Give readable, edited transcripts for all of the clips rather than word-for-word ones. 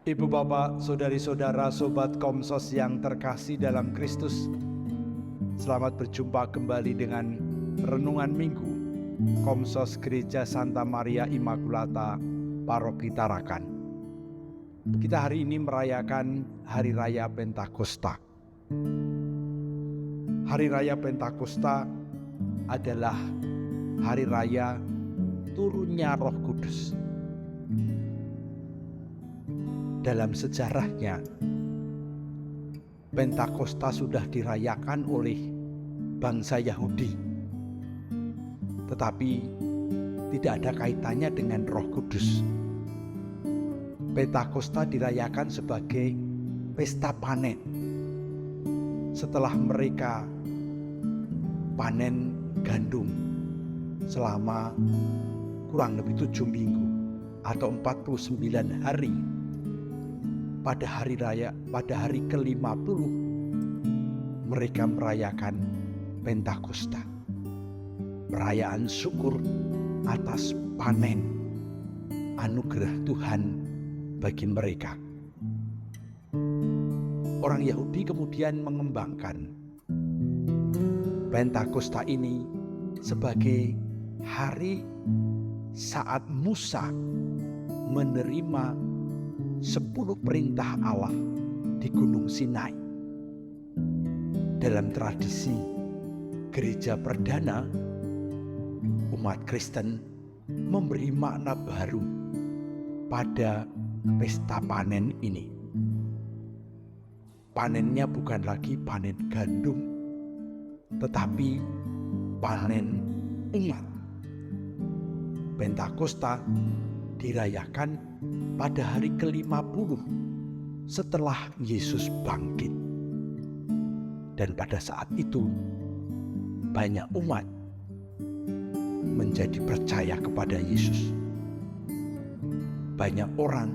Ibu bapak, saudari-saudara, sobat Komsos yang terkasih dalam Kristus, selamat berjumpa kembali dengan Renungan Minggu Komsos Gereja Santa Maria Immaculata Paroki Tarakan. Kita hari ini merayakan Hari Raya Pentakosta. Hari Raya Pentakosta adalah Hari Raya turunnya Roh Kudus. Dalam sejarahnya, Pentakosta sudah dirayakan oleh bangsa Yahudi, tetapi tidak ada kaitannya dengan Roh Kudus. Pentakosta dirayakan sebagai pesta panen. Setelah mereka panen gandum selama kurang lebih 7 minggu atau 49 hari, pada hari ke-50 mereka merayakan Pentakosta, perayaan syukur atas panen anugerah Tuhan bagi mereka. Orang Yahudi kemudian mengembangkan Pentakosta ini sebagai hari saat Musa menerima 10 perintah Allah di Gunung Sinai. Dalam tradisi gereja perdana, umat Kristen memberi makna baru pada pesta panen ini. Panennya bukan lagi panen gandum, tetapi panen umat. Pentakosta dirayakan pada hari ke-50 setelah Yesus bangkit. Dan pada saat itu banyak umat menjadi percaya kepada Yesus. Banyak orang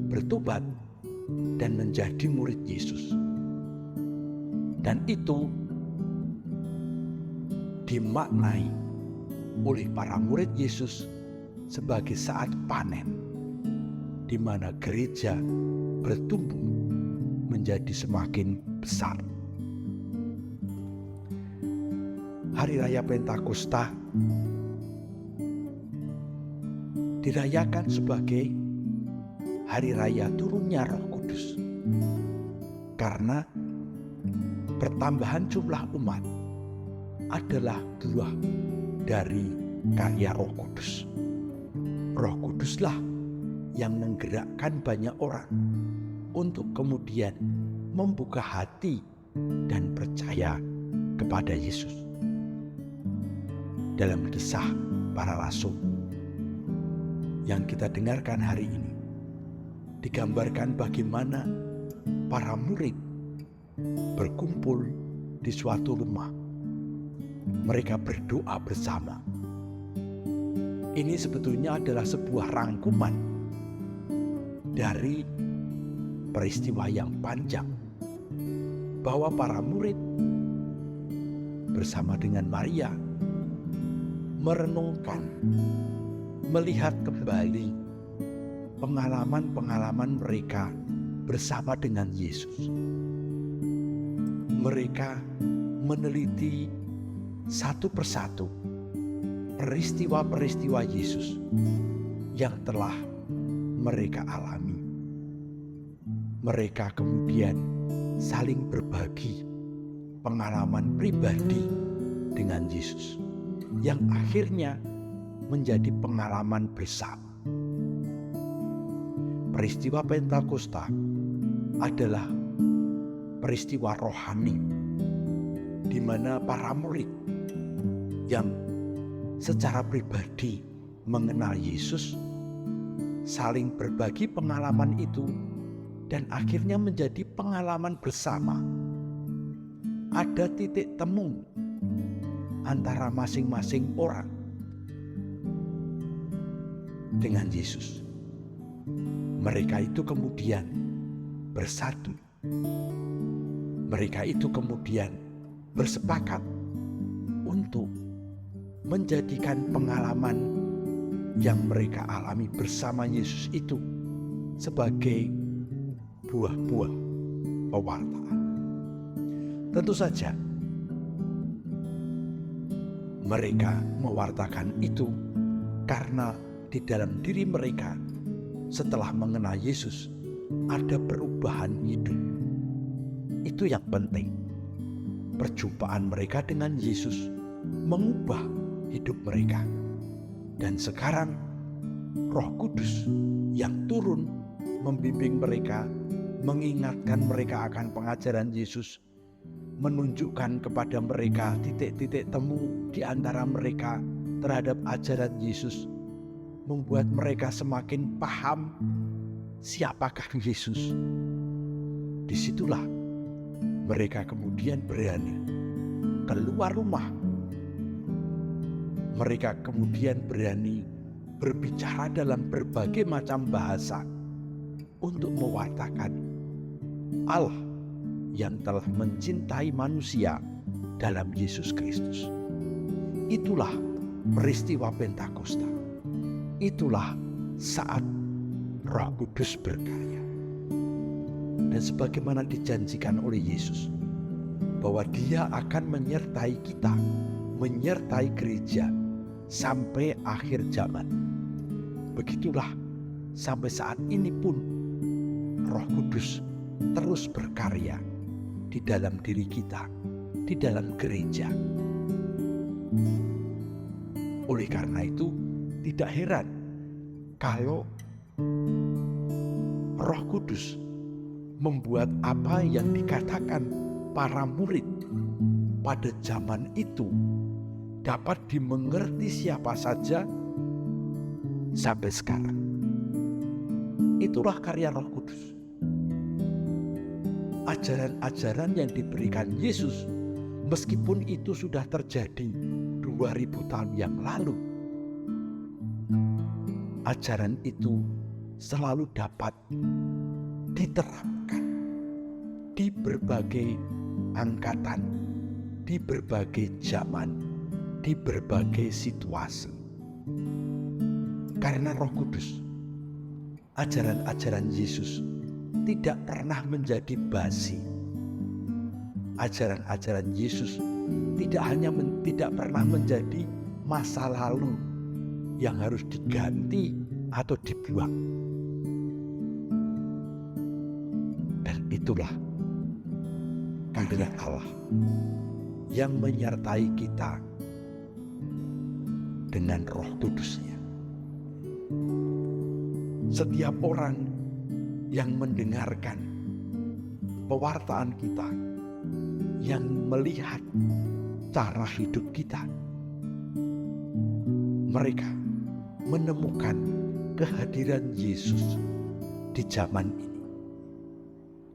bertobat dan menjadi murid Yesus. Dan itu dimaknai oleh para murid Yesus sebagai saat panen, di mana gereja bertumbuh menjadi semakin besar. Hari Raya Pentakosta dirayakan sebagai Hari Raya turunnya Roh Kudus, karena pertambahan jumlah umat adalah buah dari karya Roh Kudus. Roh Kuduslah yang menggerakkan banyak orang untuk kemudian membuka hati dan percaya kepada Yesus. Dalam Desah Para Rasul yang kita dengarkan hari ini, digambarkan bagaimana para murid berkumpul di suatu rumah. Mereka berdoa bersama. Ini sebetulnya adalah sebuah rangkuman dari peristiwa yang panjang, bahwa para murid bersama dengan Maria merenungkan, melihat kembali pengalaman-pengalaman mereka bersama dengan Yesus. Mereka meneliti satu persatu peristiwa-peristiwa Yesus yang telah mereka alami. Mereka kemudian saling berbagi pengalaman pribadi dengan Yesus, yang akhirnya menjadi pengalaman bersama. Peristiwa Pentakosta adalah peristiwa rohani, di mana para murid yang secara pribadi mengenal Yesus saling berbagi pengalaman itu, dan akhirnya menjadi pengalaman bersama. Ada titik temu antara masing-masing orang dengan Yesus. Mereka itu kemudian bersatu. Mereka itu kemudian bersepakat untuk menjadikan pengalaman yang mereka alami bersama Yesus itu sebagai buah-buah pewartaan. Tentu saja mereka mewartakan itu karena di dalam diri mereka setelah mengenal Yesus ada perubahan hidup. Itu yang penting. Perjumpaan mereka dengan Yesus mengubah hidup mereka. Dan sekarang Roh Kudus yang turun membimbing mereka, mengingatkan mereka akan pengajaran Yesus, menunjukkan kepada mereka titik-titik temu di antara mereka terhadap ajaran Yesus, membuat mereka semakin paham siapakah Yesus. Disitulah mereka kemudian berani keluar rumah. Mereka kemudian berani berbicara dalam berbagai macam bahasa untuk mewartakan Allah yang telah mencintai manusia dalam Yesus Kristus. Itulah peristiwa Pentakosta. Itulah saat Roh Kudus berkarya. Dan sebagaimana dijanjikan oleh Yesus bahwa Dia akan menyertai kita, menyertai gereja sampai akhir zaman. Begitulah sampai saat ini pun Roh Kudus terus berkarya di dalam diri kita, di dalam gereja. Oleh karena itu, tidak heran kalau Roh Kudus membuat apa yang dikatakan para murid pada zaman itu dapat dimengerti siapa saja sampai sekarang. Itulah karya Roh Kudus. Ajaran-ajaran yang diberikan Yesus, meskipun itu sudah terjadi 2000 tahun yang lalu, ajaran itu selalu dapat diterapkan di berbagai angkatan, di berbagai zaman, di berbagai situasi. Karena Roh Kudus, ajaran-ajaran Yesus tidak pernah menjadi basi. Ajaran-ajaran Yesus tidak pernah menjadi masa lalu yang harus diganti atau dibuang. Dan itulah karya Allah yang menyertai kita dengan Roh Kudus-Nya. Setiap orang yang mendengarkan pewartaan kita, yang melihat cara hidup kita, mereka menemukan kehadiran Yesus di zaman ini.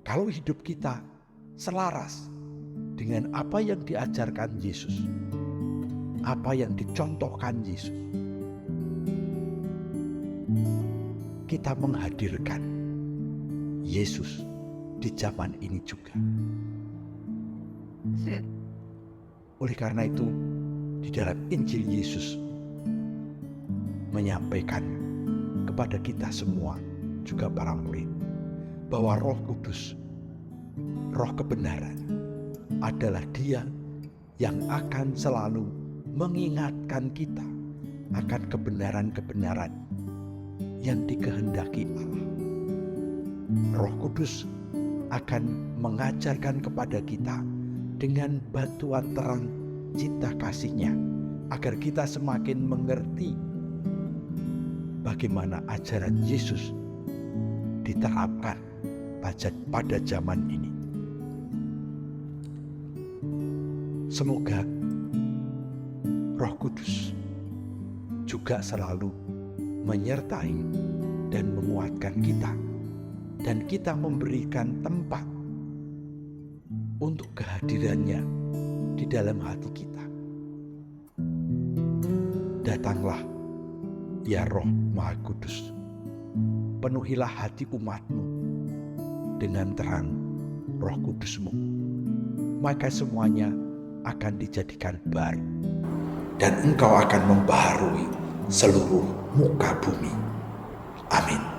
Kalau hidup kita selaras dengan apa yang diajarkan Yesus, apa yang dicontohkan Yesus, kita menghadirkan Yesus di zaman ini juga. Oleh karena itu, di dalam Injil Yesus menyampaikan kepada kita semua, juga para murid, bahwa Roh Kudus, Roh kebenaran, adalah Dia yang akan selalu mengingatkan kita akan kebenaran-kebenaran yang dikehendaki Allah. Roh Kudus akan mengajarkan kepada kita dengan bantuan terang cinta kasih-Nya, agar kita semakin mengerti bagaimana ajaran Yesus diterapkan pada zaman ini. Semoga Roh Kudus juga selalu menyertai dan menguatkan kita, dan kita memberikan tempat untuk kehadirannya di dalam hati kita. Datanglah ya Roh Maha Kudus, penuhilah hati umat-Mu dengan terang Roh Kudus-Mu, maka semuanya akan dijadikan baru, dan Engkau akan membaharui seluruh muka bumi. Amin.